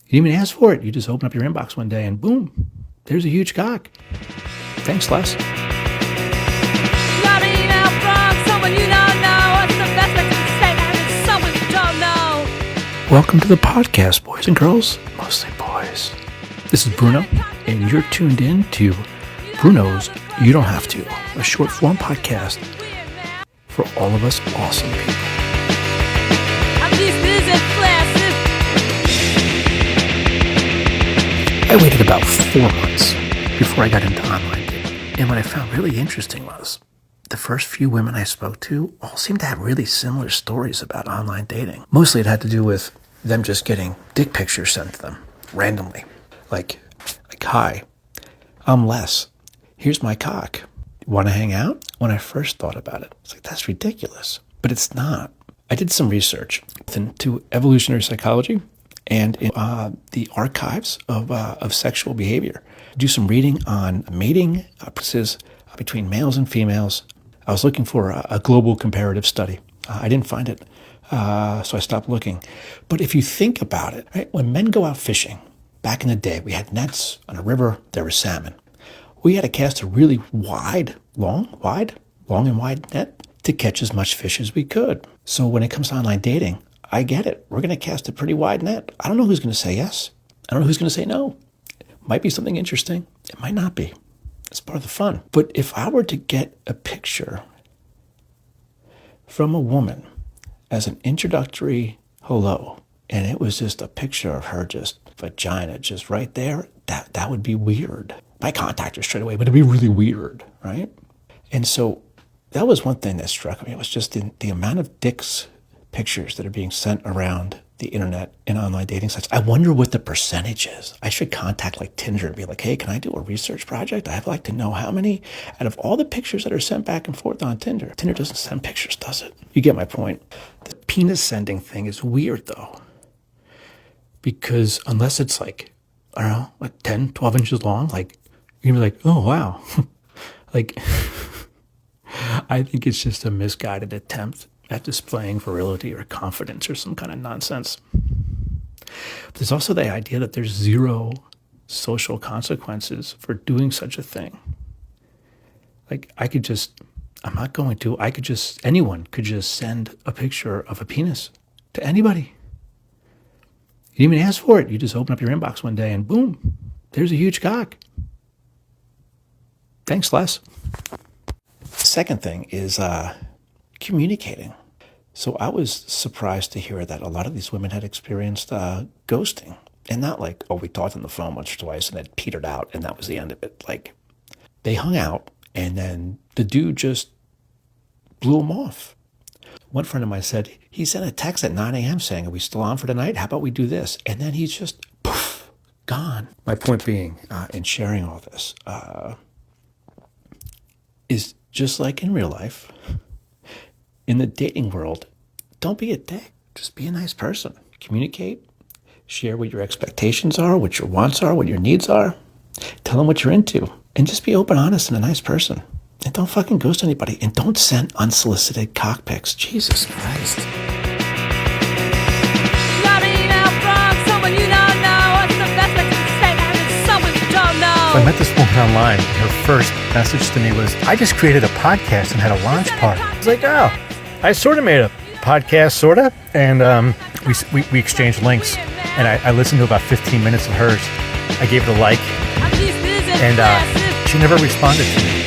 You didn't even ask for it. You just open up your inbox one day and boom, there's a huge cock. Thanks, Les. Got an email from someone you don't know. What's the best I can say? Having someone you don't know. Welcome to the podcast, boys and girls. Mostly boys. This is Bruno, and you're tuned in to Bruno's You Don't Have To, a short-form podcast for all of us awesome people. I'm these music classes. I waited about 4 months before I got into online dating. And what I found really interesting was the first few women I spoke to all seemed to have really similar stories about online dating. Mostly it had to do with them just getting dick pictures sent to them randomly. Like, hi, I'm Les. Here's my cock. Want to hang out? When I first thought about it, it's like, that's ridiculous. But it's not. I did some research into evolutionary psychology and in the archives of sexual behavior. Do some reading on mating practices between males and females. I was looking for a global comparative study. I didn't find it, so I stopped looking. But if you think about it, right, when men go out fishing, back in the day, we had nets on a river, there was salmon. We had to cast a really long and wide net to catch as much fish as we could. So when it comes to online dating, I get it. We're going to cast a pretty wide net. I don't know who's going to say yes. I don't know who's going to say no. It might be something interesting. It might not be. It's part of the fun. But if I were to get a picture from a woman as an introductory hello, and it was just a picture of her just vagina just right there, that would be weird. I contact her straight away, but it'd be really weird, right? And so that was one thing that struck me. It was just the amount of dicks pictures that are being sent around the internet and online dating sites. I wonder what the percentage is. I should contact like Tinder and be like, hey, can I do a research project? I'd like to know how many out of all the pictures that are sent back and forth on Tinder. Tinder doesn't send pictures, does it? You get my point. The penis sending thing is weird though, because unless it's like, I don't know, like 10, 12 inches long, like you're gonna be like, oh, wow. Like, I think it's just a misguided attempt at displaying virility or confidence or some kind of nonsense. But there's also the idea that there's zero social consequences for doing such a thing. Like, anyone could just send a picture of a penis to anybody. You didn't even ask for it. You just open up your inbox one day and boom, there's a huge cock. Thanks, Les. Second thing is communicating. So I was surprised to hear that a lot of these women had experienced ghosting. And not like, oh, we talked on the phone once or twice and it petered out and that was the end of it. Like, they hung out and then the dude just blew them off. One friend of mine said, he sent a text at 9 a.m. saying, are we still on for tonight? How about we do this? And then he's just, poof, gone. My point being, in sharing all this, is just like in real life, in the dating world, don't be a dick. Just be a nice person. Communicate. Share what your expectations are, what your wants are, what your needs are. Tell them what you're into. And just be open, honest, and a nice person. And don't fucking ghost anybody. And don't send unsolicited cock pics. Jesus Christ. Got an email from someone you don't know. What's the best I can say? Having someone you don't know. I met this woman online. Her first message to me was, I just created a podcast and had a launch party. I was like, oh, I sort of made a podcast, sort of. And we exchanged links. And I listened to about 15 minutes of hers. I gave it a like. I'm these music And classes. she never responded to me.